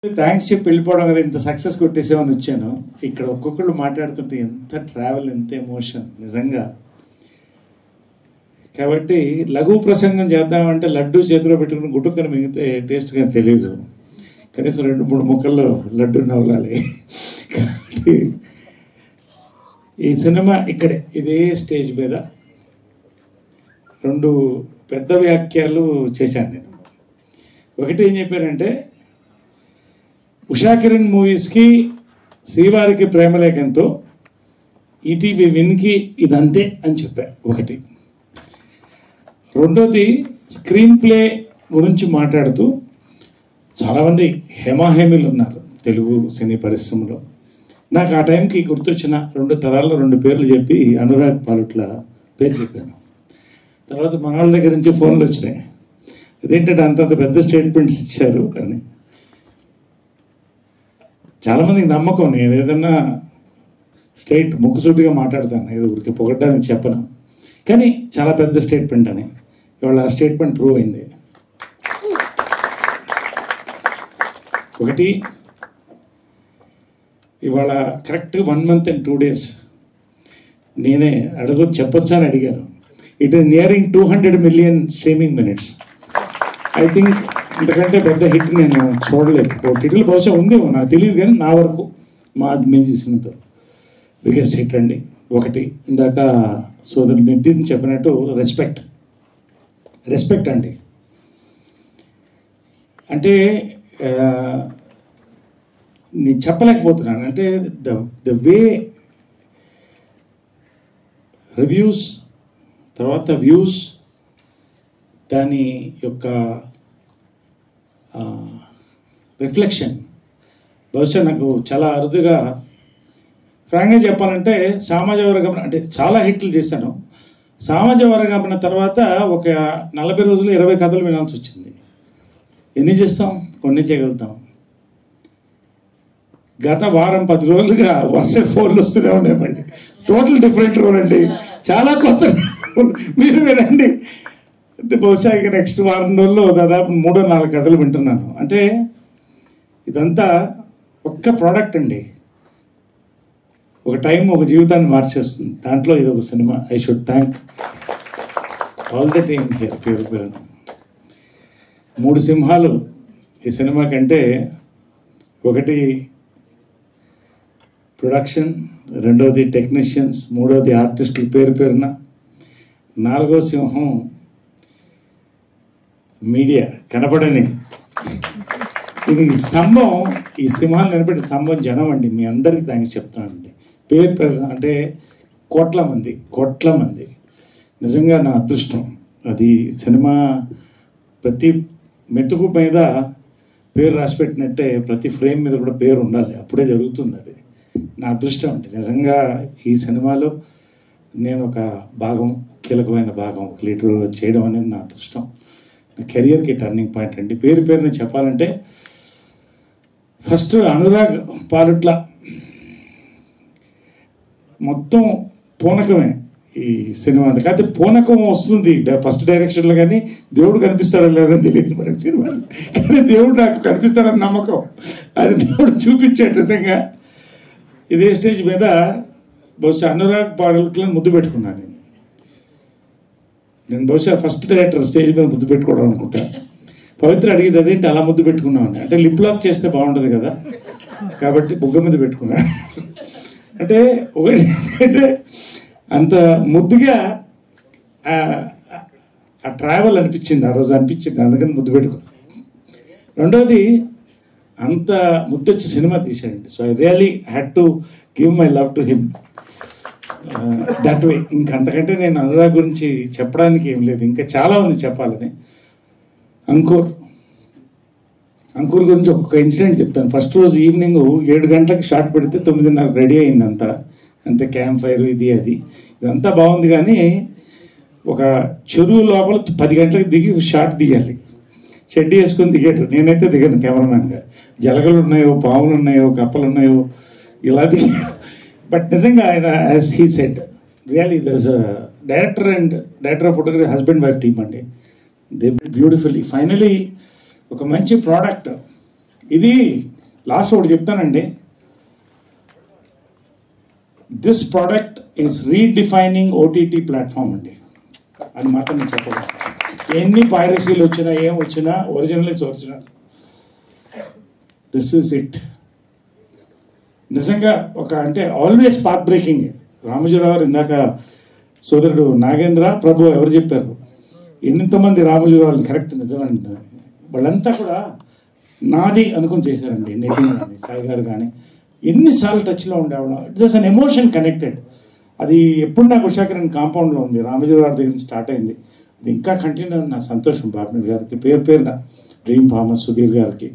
Thanks చెప్పి వెళ్ళిపోవడం కదా, ఇంత సక్సెస్ కొట్టేసేమని వచ్చాను. ఇక్కడ ఒక్కొక్కళ్ళు మాట్లాడుతుంటే ఎంత ట్రావెల్, ఎంత ఎమోషన్ నిజంగా. కాబట్టి లఘు ప్రసంగం చేద్దామంటే లడ్డు చేతిలో పెట్టుకుని గుట్టుకొని మిగితే టేస్ట్గా తెలియదు. కనీసం 2-3 ముక్కల్లో లడ్డు నవ్వాలి. కాబట్టి ఈ సినిమా ఇక్కడే ఇదే స్టేజ్ మీద 2 పెద్ద వ్యాఖ్యలు చేశాను నేను. ఒకటి ఏం చెప్పానంటే, ఉషా కిరణ్ మూవీస్కి శ్రీవారికి ప్రేమలేఖంతో ఈటీవీ విన్కి ఇదంతే అని చెప్పా ఒకటి. రెండోది స్క్రీన్ ప్లే గురించి మాట్లాడుతూ చాలామంది హేమాహేమీలు ఉన్నారు తెలుగు సినీ పరిశ్రమలో. నాకు ఆ టైంకి గుర్తొచ్చిన 2 తరాల్లో 2 పేర్లు చెప్పి అనురాగ్ పాలుట్ల పేరు చెప్పాను. తర్వాత మన వాళ్ళ దగ్గర నుంచి ఫోన్లు వచ్చినాయి, అదేంటంటే అంతంత పెద్ద స్టేట్మెంట్స్ ఇచ్చారు అని. చాలామందికి నమ్మకం నేను ఏదన్నా స్ట్రైట్ ముక్కుసూటిగా మాట్లాడతాను, ఏదో ఊరికి పొగడ్డానికి చెప్పను, కానీ చాలా పెద్ద స్టేట్మెంట్ అని. ఇవాళ ఆ స్టేట్మెంట్ ప్రూవ్ అయింది. ఒకటి, ఇవాళ కరెక్ట్ 1 month and 2 days నేనే చెప్పొచ్చా అని అడిగారు. It is nearing 200 million streaming minutes. I think ఇంతకంటే పెద్ద హిట్ నేను చూడలేదు. టిటిల్ బహుశా ఉందేమో నాకు తెలియదు, కానీ నా వరకు మేము చూసినంత బిగ్గెస్ట్ హిట్ అండి. ఒకటి, ఇందాక సోదరుడు నితిన్ చెప్పినట్టు రెస్పెక్ట్ అండి. అంటే నేను చెప్పలేకపోతున్నాను. అంటే ద వే రివ్యూస్, తర్వాత వ్యూస్, దాని యొక్క రిఫ్లెక్షన్ బహుశా నాకు చాలా అరుదుగా, ఫ్రాంక్గా చెప్పాలంటే సామాజిక వర్గం అంటే చాలా హిట్లు చేశాను. సామాజిక వర్గం తర్వాత ఒక 40 రోజులు 20 కథలు వినాల్సి వచ్చింది. ఎన్ని చేస్తాం? కొన్ని చేయగలుగుతాం. గత వారం 10 రోజులుగా వరుస ఫోన్లు వస్తూనే ఉన్నాయండి. టోటల్ డిఫరెంట్ రోల్ అండి, చాలా కొత్త. మీరు వినండి, అంటే బహుశా ఇక నెక్స్ట్ వారం రోజుల్లో దాదాపు 3-4 కథలు వింటున్నాను. అంటే ఇదంతా ఒక్క ప్రోడక్ట్ అండి, ఒక టైం ఒక జీవితాన్ని మార్చేస్తుంది. దాంట్లో ఇది ఒక cinema. I should thank all the team here. పేరు 3 సింహాలు ఈ సినిమా కంటే. ఒకటి ప్రొడక్షన్, రెండవది టెక్నీషియన్స్, మూడవది ఆర్టిస్టులు పేరున, 4వ సింహం మీడియా, కనపడని ఇది స్తంభం. ఈ సింహాన్ని నిలబెట్టే స్తంభం జనం అండి. మీ అందరికీ థ్యాంక్స్ చెప్తానండి. పేరు అంటే కోట్ల మంది. నిజంగా నా అదృష్టం అది. సినిమా ప్రతి మెతుకు మీద పేరు రాసిపెట్టినట్టే ప్రతి ఫ్రేమ్ మీద కూడా పేరు ఉండాలి, అప్పుడే జరుగుతుంది. అది నా అదృష్టం అండి. నిజంగా ఈ సినిమాలో నేను ఒక భాగం, కీలకమైన భాగం, ఒక లీటర్ చేయడం అనేది నా అదృష్టం. నా కెరియర్కి టర్నింగ్ పాయింట్ అండి. పేరుని చెప్పాలంటే ఫస్ట్ అనురాగ్ పాలుట్ల మొత్తం పూనకమే ఈ సినిమా. కాకపోతే పూనకం వస్తుంది ఫస్ట్ డైరెక్షన్లో, కానీ దేవుడు కనిపిస్తాడో లేదని తెలియదు మనకి సినిమాలో. కానీ దేవుడు నాకు కనిపిస్తాడని నమ్మకం, అది దేవుడు చూపించాడు నిజంగా. ఇదే స్టేజ్ మీద బహుశా అనురాగ్ పాలుట్లను ముద్దు పెట్టుకున్నాను నేను బహుశా ఫస్ట్ డైరెక్టర్ స్టేజ్ మీద ముద్దు పెట్టుకోవడం అనుకుంటా. పవిత్ర అడిగేది అదేంటి అలా ముద్దు పెట్టుకున్నాను అంటే, లిప్ లాక్ చేస్తే బాగుంటుంది కదా, కాబట్టి బుగ్గ మీద పెట్టుకున్నాను. అంటే ఒకటి అంటే అంత ముద్దుగా ఆ ట్రావెల్ అనిపించింది, ఆ రోజు అనిపించింది, అందుకని ముద్దు పెట్టుకున్నాను. రెండోది, అంత ముద్దొచ్చి సినిమా తీశాడండి. So I really had to give my love to him that way. ఇంకంతకంటే నేను అనురాగ్ గురించి చెప్పడానికి ఏం లేదు, ఇంకా చాలా ఉంది చెప్పాలని. అంకుర్ గురించి ఒక ఇన్సిడెంట్ చెప్తాను. ఫస్ట్ రోజు ఈవినింగ్ 7 గంటలకు షాట్ పెడితే 9:30 రెడీ అయింది అంతే క్యాంప్ ఫైర్ ఇది అది ఇదంతా బాగుంది. కానీ ఒక చెరువు లోపల 10 గంటలకు దిగి షాట్ దిగాలి. షెడ్ వేసుకొని దిగాడు. నేనైతే దిగాను కెమెరామెన్గా. జలగలు ఉన్నాయో, పాములు ఉన్నాయో, కప్పలు ఉన్నాయో, ఇలా దిగాడు. బట్ నిజంగా ఆయన as he said really దర్స్ director of photography husband wife team అండి. దే బ్యూటిఫుల్లీ ఫైనలీ ఒక మంచి ప్రోడక్ట్ ఇది లాస్ట్ ఒకటి చెప్తానండి. This product is redefining OTT platform అండి, అని మాత్రం నేను చెప్పగలను. ఎన్ని పైరసీలు వచ్చినా ఏం వచ్చినా original is original. This is it. నిజంగా ఒక అంటే ఆల్వేస్ పాత్ బ్రేకింగ్. రామోజీరావు గారు ఇందాక సోదరుడు నాగేంద్ర ప్రభు ఎవరు చెప్పారు, ఎంతమంది రామోజీరావు కరెక్ట్ నిజమండి. వాళ్ళంతా కూడా నాది అనుకుని చేశారండి. నితిన్ కానీ సాయి గారు కానీ ఎన్నిసార్లు టచ్లో ఉండేవాళ్ళం. It was an emotion connected. అది ఎప్పుడు నాకు ఉషాకరణ్ కాంపౌండ్లో ఉంది, రామోజీరావు గారి దగ్గర నుంచి స్టార్ట్ అయింది. అది ఇంకా కంటిన్యూ నా సంతోషం. బాబునీర్ గారికి పేరున డ్రీమ్ ఫార్మర్ సుధీర్ గారికి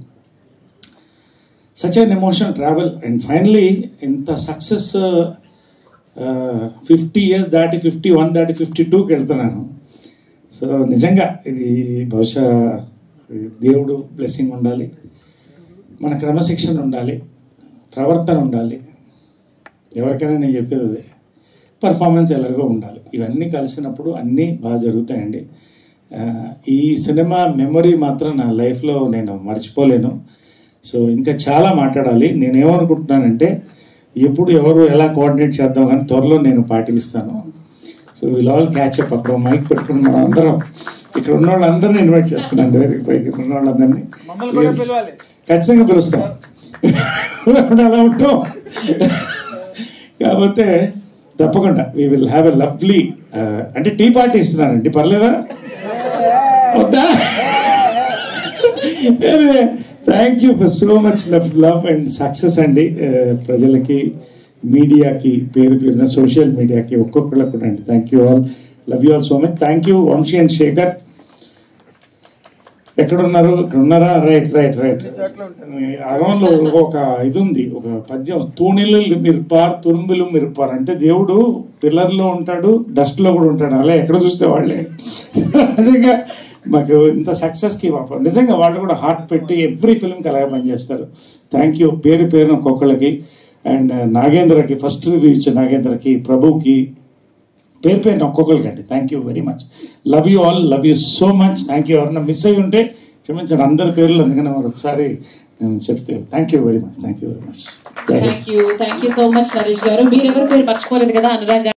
such an emotion travel. And finally ఇంత సక్సెస్ 50 years దాటి 51 దాటి 52కి వెళ్తున్నాను. సో నిజంగా ఇది బహుశా దేవుడు బ్లెస్సింగ్ ఉండాలి, మన క్రమశిక్షణ ఉండాలి, ప్రవర్తన ఉండాలి. ఎవరికైనా నేను చెప్పేది అదే, పర్ఫార్మెన్స్ ఎలాగో ఉండాలి. ఇవన్నీ కలిసినప్పుడు అన్నీ బాగా జరుగుతాయండి. ఈ సినిమా మెమరీ మాత్రం నా లైఫ్లో నేను మర్చిపోలేను. సో ఇంకా చాలా మాట్లాడాలి. నేనేమనుకుంటున్నానంటే ఎప్పుడు ఎవరు ఎలా కోఆర్డినేట్ చేద్దాం కానీ త్వరలో నేను పాటిస్తాను. So will all catch up. అక్కడ మైక్ పెట్టుకుని మనం అందరం ఇక్కడ ఉన్న వాళ్ళందరినీ ఇన్వైట్ చేస్తున్నాను. పైకి ఉన్న వాళ్ళందరినీ ఖచ్చితంగా పిలుస్తాం. అలా ఉంటాం. కాకపోతే తప్పకుండా we will have a lovely అంటే టీ పార్టీ ఇస్తున్నానండి, పర్లేదా? వద్దా? Thank you for so much love and success అండి. ప్రజలకి, మీడియాకి, పేరున సోషల్ మీడియాకి ఒక్కొక్కళ్ళకు కూడా అండి. Thank you all, love you all so much. Thank you Vamsi and Shekhar. ఎక్కడున్నారు? ఇక్కడ ఉన్నారా? రైట్. అరవంలో ఒక ఇది ఉంది, ఒక పద్యం, తూణిలు మిర్పార్ తురుంబులు మిర్పార్. అంటే దేవుడు పిల్లర్లో ఉంటాడు, డస్ట్లో కూడా ఉంటాడు. అలా ఎక్కడ చూస్తే వాళ్ళే. నిజంగా మాకు ఇంత సక్సెస్కి నిజంగా వాళ్ళు కూడా హార్ట్ పెట్టి ఎవ్రీ ఫిల్మ్కి అలాగే పనిచేస్తారు. థ్యాంక్ యూ పేరున ఒక్కొక్కళ్ళకి. అండ్ నాగేంద్రకి ఫస్ట్ రివ్యూ ఇచ్చిన నాగేంద్రకి, ప్రభుకి పేరున ఒక్కొక్కరికి అండి. Thank you very much. Love you all, love you so much. Thank you. ఎవరన్నా మిస్ అయ్యి ఉంటే క్షమించండి, అందరి పేర్లు అందుకని మరి ఒకసారి నేను చెప్తే thank you very much. Thank you very much. Thank you so much Naresh గారు. మీరెవరి పేరు మర్చిపోలేదు కదా? అనురాగ్